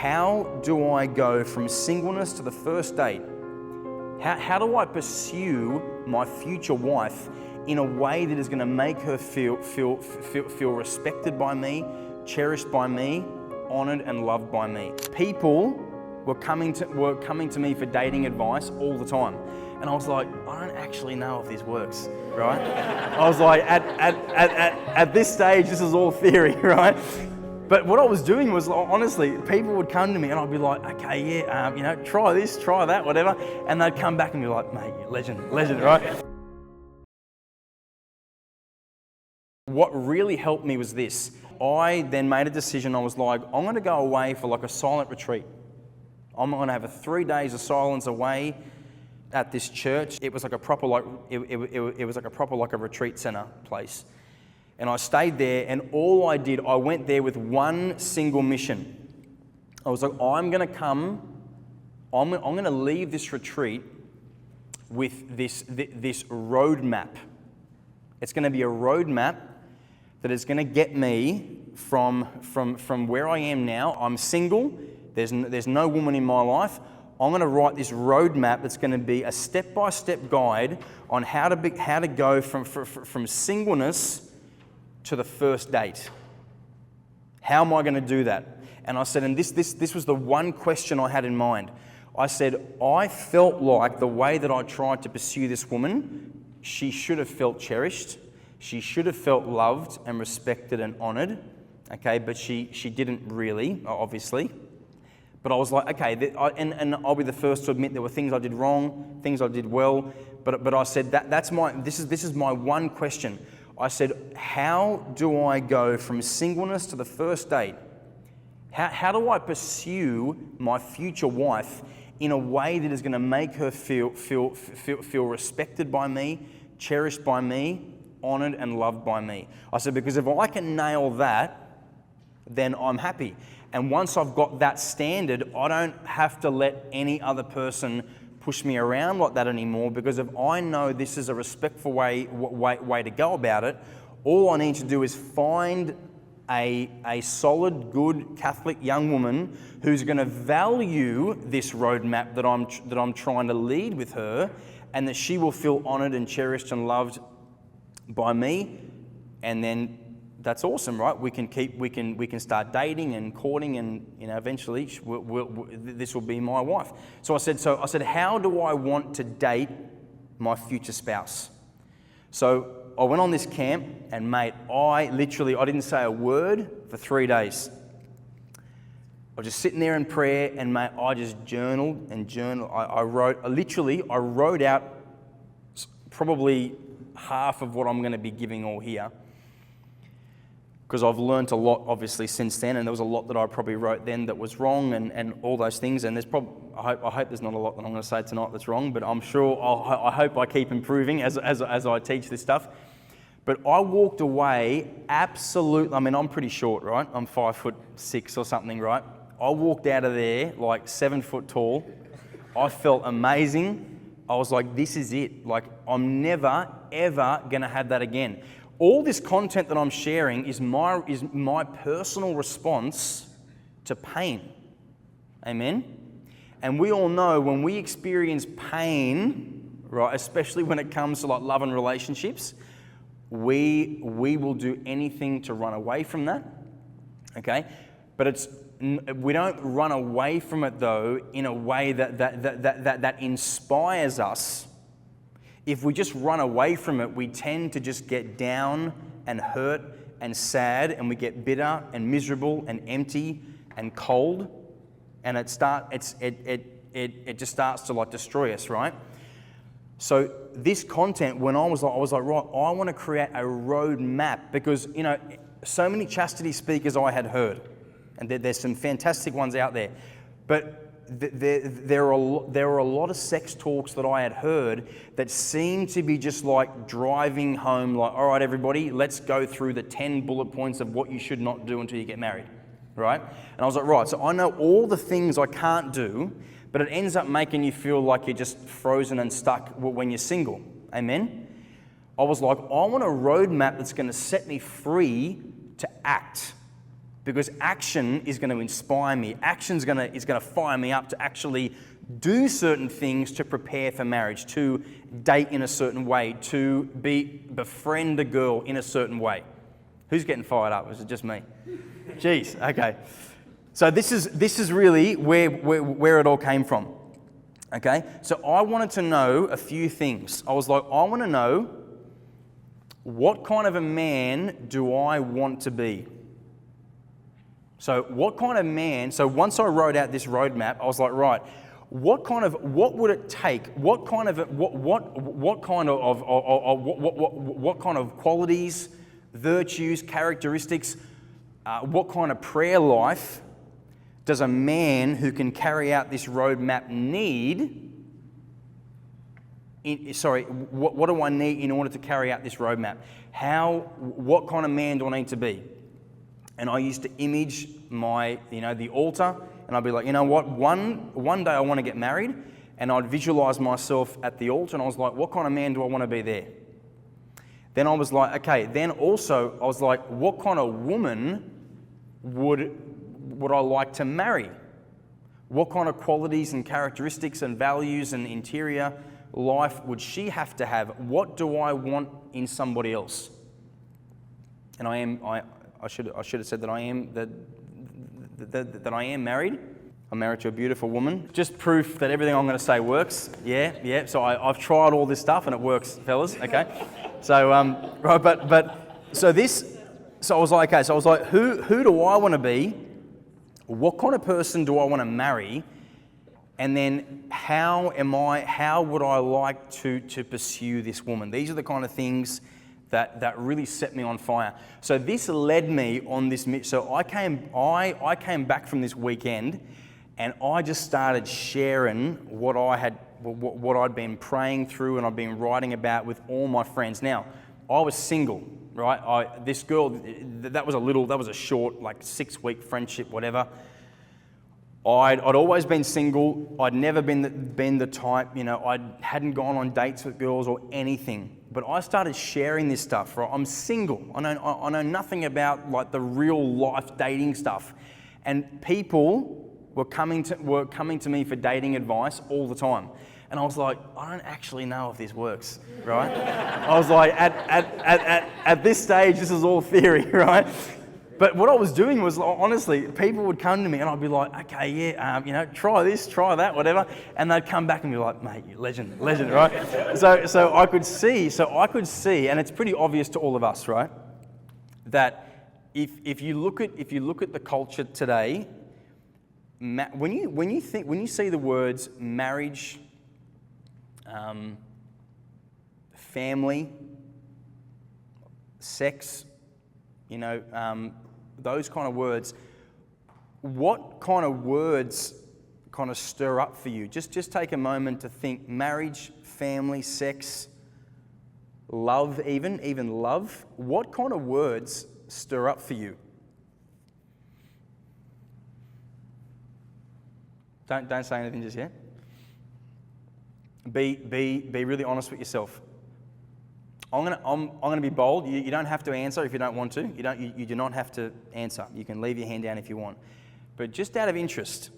how do I go from singleness to the first date? How do I pursue my future wife in a way that is going to make her feel respected by me, cherished by me, honored and loved by me? People were coming to me for dating advice all the time. And I was like, I don't actually know if this works, right? I was like, at this stage, this is all theory, right? But what I was doing was, honestly, people would come to me and I'd be like, okay, yeah, try this, try that, whatever. And they'd come back and be like, mate, legend, right? What really helped me was this. I then made a decision. I was like, I'm going to go away for like a silent retreat. I'm going to have 3 days of silence away at this church. It was like a proper a retreat center place. And I stayed there, and all I did, I went there with one single mission. I was like, I'm going to leave this retreat with this roadmap. It's going to be a roadmap that is going to get me from where I am now. I'm single. There's no woman in my life. I'm going to write this roadmap that's going to be a step-by-step guide on how to go from singleness to the first date. How am I going to do that? And I said, and this was the one question I had in mind. I said, I felt like the way that I tried to pursue this woman, she should have felt cherished. She should have felt loved and respected and honored. Okay, but she didn't really, obviously. But I was like, okay, and I'll be the first to admit there were things I did wrong, things I did well. But I said this is my one question. I said, how do I go from singleness to the first date? How do I pursue my future wife in a way that is going to make her feel respected by me, cherished by me, honored and loved by me? I said, because if I can nail that, then I'm happy. And once I've got that standard, I don't have to let any other person push me around like that anymore, because if I know this is a respectful way to go about it, all I need to do is find a solid, good Catholic young woman who's going to value this roadmap that I'm trying to lead with her, and that she will feel honored and cherished and loved by me. And then that's awesome, right? We can start dating and courting, and eventually this will be my wife. So I said, how do I want to date my future spouse? So I went on this camp, and mate, I didn't say a word for 3 days. I was just sitting there in prayer, and mate, I just journaled. I wrote out probably half of what I'm going to be giving all here, because I've learned a lot, obviously, since then, and there was a lot that I probably wrote then that was wrong, and all those things. And I hope there's not a lot that I'm going to say tonight that's wrong, but I'm sure I hope I keep improving as I teach this stuff. But I walked away absolutely. I mean, I'm pretty short, right? I'm 5'6" or something, right? I walked out of there like 7 foot tall. I felt amazing. I was like, this is it. Like, I'm never ever going to have that again. All this content that I'm sharing is my personal response to pain. Amen? And we all know when we experience pain, right, especially when it comes to like love and relationships, we will do anything to run away from that. Okay? But we don't run away from it though in a way that inspires us. If we just run away from it, we tend to just get down and hurt and sad, and we get bitter and miserable and empty and cold, and it just starts to like destroy us, right? So this content, when I was like, right, I want to create a roadmap, because so many chastity speakers I had heard, and there's some fantastic ones out there, but there are a lot of sex talks that I had heard that seemed to be just like driving home, like, all right, everybody, let's go through the 10 bullet points of what you should not do until you get married, right? And I was like, right, so I know all the things I can't do, but it ends up making you feel like you're just frozen and stuck when you're single. Amen? I was like, I want a roadmap that's going to set me free to act. because action is going to inspire me. Action is going to fire me up to actually do certain things to prepare for marriage, to date in a certain way, to befriend a girl in a certain way. Who's getting fired up? Is it just me? Jeez, okay. So this is really where it all came from. Okay? So I wanted to know a few things. I was like, I want to know, what kind of a man do I want to be? So what kind of man, so once I wrote out this roadmap, I was like, right, what would it take? What kind of qualities, virtues, characteristics, what kind of prayer life does a man who can carry out this roadmap need? What do I need in order to carry out this roadmap? What kind of man do I need to be? And I used to image the altar, and I'd be like, you know what, one day I want to get married, and I'd visualize myself at the altar, and I was like, what kind of man do I want to be there? Then I was like, okay, then also I was like, what kind of woman would I like to marry? What kind of qualities and characteristics and values and interior life would she have to have? What do I want in somebody else? And I should have said that I am married. I'm married to a beautiful woman. Just proof that everything I'm going to say works. Yeah. So I've tried all this stuff and it works, fellas. Okay. So right, so I was like, okay. So I was like, who do I want to be? What kind of person do I want to marry? And then how would I like to pursue this woman? These are the kind of things that really set me on fire. So this led me on this. So I came back from this weekend, and I just started sharing what I'd been praying through and I'd been writing about with all my friends. Now, I was single, right? This girl, that was a short, like 6-week friendship, whatever. I'd always been single. I'd never been the type, I hadn't gone on dates with girls or anything. But I started sharing this stuff. Right? I'm single. I know nothing about like the real life dating stuff, and people were coming to me for dating advice all the time. And I was like, I don't actually know if this works, right? I was like, at this stage, this is all theory, right? But what I was doing was, honestly, people would come to me and I'd be like, okay, yeah, try this, try that, whatever. And they'd come back and be like, mate, you legend, right? So I could see, and it's pretty obvious to all of us, right? That if you look at the culture today, when you see the words marriage, family, sex, those kind of words, what kind of words kind of stir up for you? Just take a moment to think. Marriage, family, sex, love, even love. What kind of words stir up for you? Don't say anything just yet. Be really honest with yourself. I'm gonna be bold. You don't have to answer if you don't want to. You do not have to answer. You can leave your hand down if you want. But just out of interest,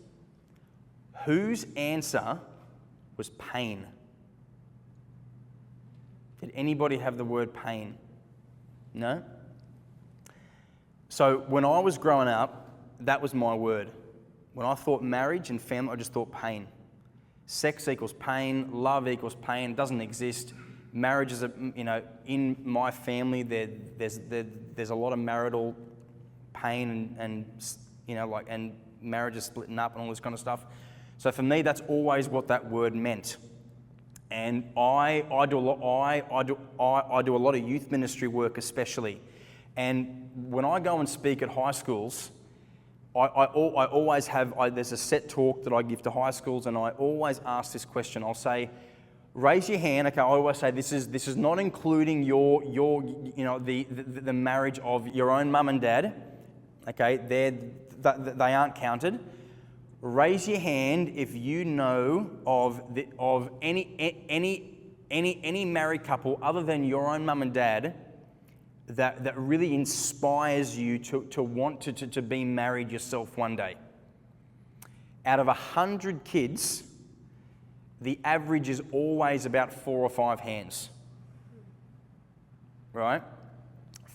whose answer was pain? Did anybody have the word pain? No? So when I was growing up, that was my word. When I thought marriage and family, I just thought pain. Sex equals pain. Love equals pain. It doesn't exist. Marriage is in my family, there's a lot of marital pain and marriage is splitting up and all this kind of stuff. So for me, that's always what that word meant. And I do a lot of youth ministry work, especially. And when I go and speak at high schools, I always have there's a set talk that I give to high schools, and I always ask this question. I'll say, raise your hand. Okay, I always say this is not including your the marriage of your own mum and dad. Okay, they aren't counted. Raise your hand if you know of any married couple other than your own mum and dad that really inspires you to want to be married yourself one day. Out of 100 kids, the average is always about 4 or 5 hands, right?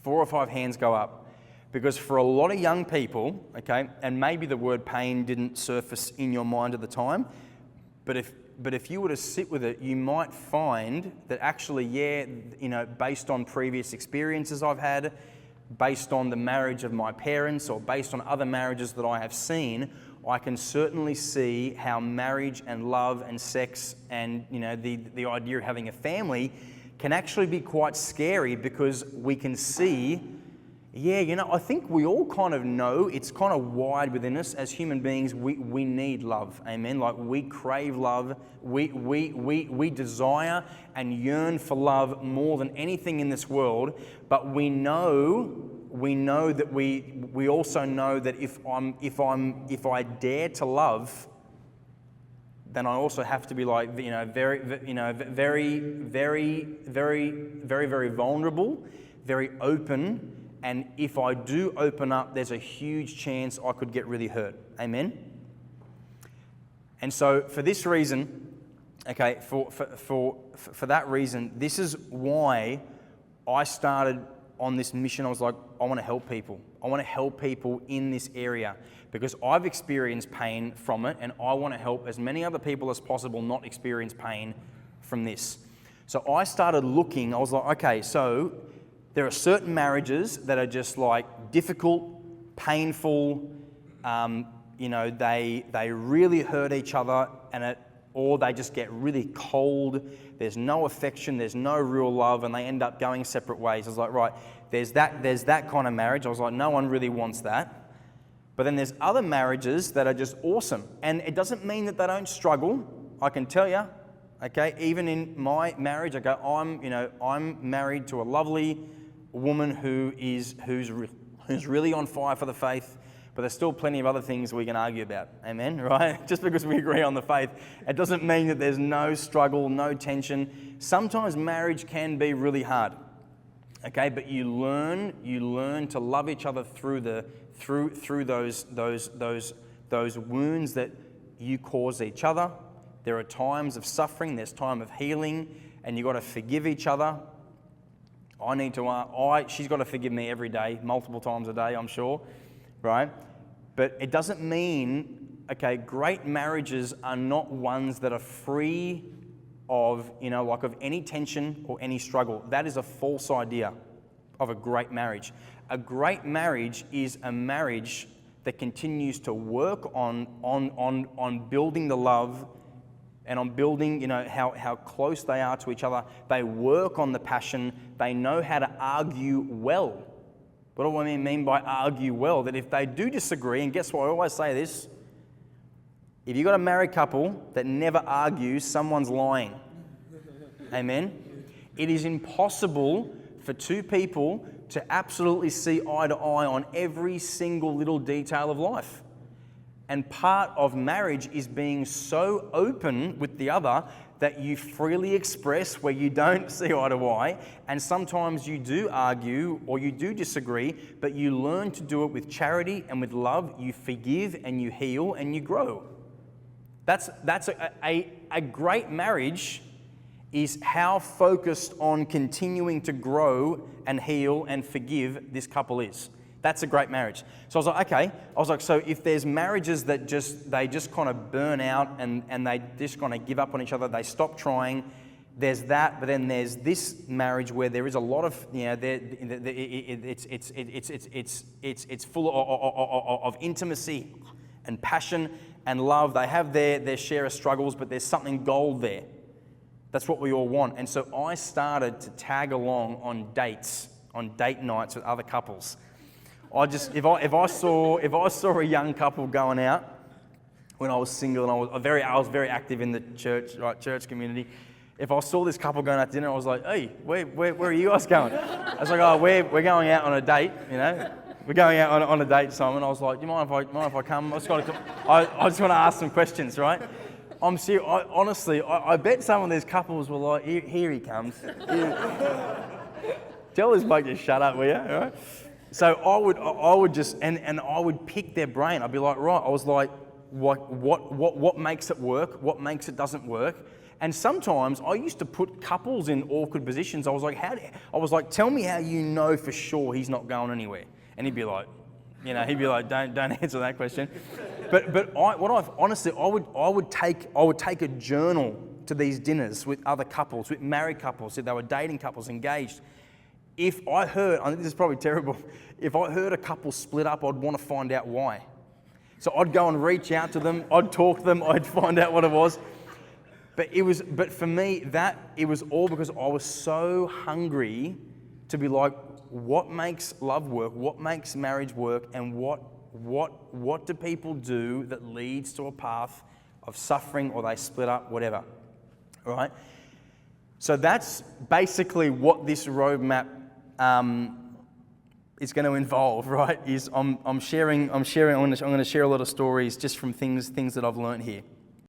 4 or 5 hands go up. Because for a lot of young people, okay, and maybe the word pain didn't surface in your mind at the time, but if you were to sit with it, you might find that actually, yeah, based on previous experiences I've had, based on the marriage of my parents, or based on other marriages that I have seen, I can certainly see how marriage and love and sex and the idea of having a family can actually be quite scary, because we can see, I think we all kind of know, it's kind of wired within us as human beings, we need love, amen? Like, we crave love, we desire and yearn for love more than anything in this world, but we know that we also know that if I dare to love, then I also have to be like, very vulnerable, very open. And if I do open up, there's a huge chance I could get really hurt. Amen? And so for this reason, okay, for that reason, this is why I started on this mission. I was like, I want to help people. I want to help people in this area, because I've experienced pain from it, and I want to help as many other people as possible not experience pain from this. So I started looking. I was like, okay, so there are certain marriages that are just like difficult, painful, they really hurt each other, or they just get really cold. There's no affection, there's no real love, and they end up going separate ways. I was like, right, there's that kind of marriage. I was like, no one really wants that. But then there's other marriages that are just awesome. And it doesn't mean that they don't struggle. I can tell you, okay, even in my marriage, okay, I'm married to a lovely woman who's really on fire for the faith, but there's still plenty of other things we can argue about. Amen, right? Just because we agree on the faith, it doesn't mean that there's no struggle, no tension. Sometimes marriage can be really hard, okay, but you learn to love each other through those wounds that you cause each other. There are times of suffering, there's time of healing, and you've got to forgive each other. She's got to forgive me every day, multiple times a day, I'm sure, right? But it doesn't mean, okay, great marriages are not ones that are free of, of any tension or any struggle. That is a false idea of a great marriage. A great marriage is a marriage that continues to work on building the love and on building, how close they are to each other. They work on the passion. They know how to argue well. What do I mean by argue well? That if they do disagree, and guess what, I always say this, if you've got a married couple that never argues, someone's lying. Amen? It is impossible for two people to absolutely see eye to eye on every single little detail of life. And part of marriage is being so open with the other that you freely express where you don't see eye to eye. And sometimes you do argue or you do disagree, but you learn to do it with charity and with love. You forgive and you heal and you grow. That's a great marriage is how focused on continuing to grow and heal and forgive this couple is. That's a great marriage. So I was like, okay. So if there's marriages that they just kind of burn out and they just kind of give up on each other, they stop trying, there's that. But then there's this marriage where there is a lot of, it's full of intimacy and passion and love. They have their share of struggles, but there's something gold there. That's what we all want. And so I started to tag along on date nights with other couples. If I saw a young couple going out when I was single and I was very active in the church community. If I saw this couple going out to dinner, I was like, hey, where are you guys going? I was like, oh, we're going out on a date, We're going out on a date, Simon. I was like, do you mind if I come? I just want to ask some questions, right? I'm serious. Honestly, I bet some of these couples were like, here he comes. Tell this bloke to shut up, will you? All right? So I would just, and I would pick their brain. I'd be like, right, I was like, what makes it work? What makes it doesn't work? And sometimes I used to put couples in awkward positions. I was like, tell me how you know for sure he's not going anywhere. And he'd be like, don't answer that question. But I would take a journal to these dinners with other couples, with married couples, if they were dating couples, engaged. If I heard, I think this is probably terrible, if I heard a couple split up, I'd want to find out why. So I'd go and reach out to them, I'd talk to them, I'd find out what it was. But for me, it was all because I was so hungry to be like, what makes love work? What makes marriage work? And what do people do that leads to a path of suffering, or they split up, whatever, right? So that's basically what this roadmap is going to involve, right? I'm going to share a lot of stories just from things that I've learned here.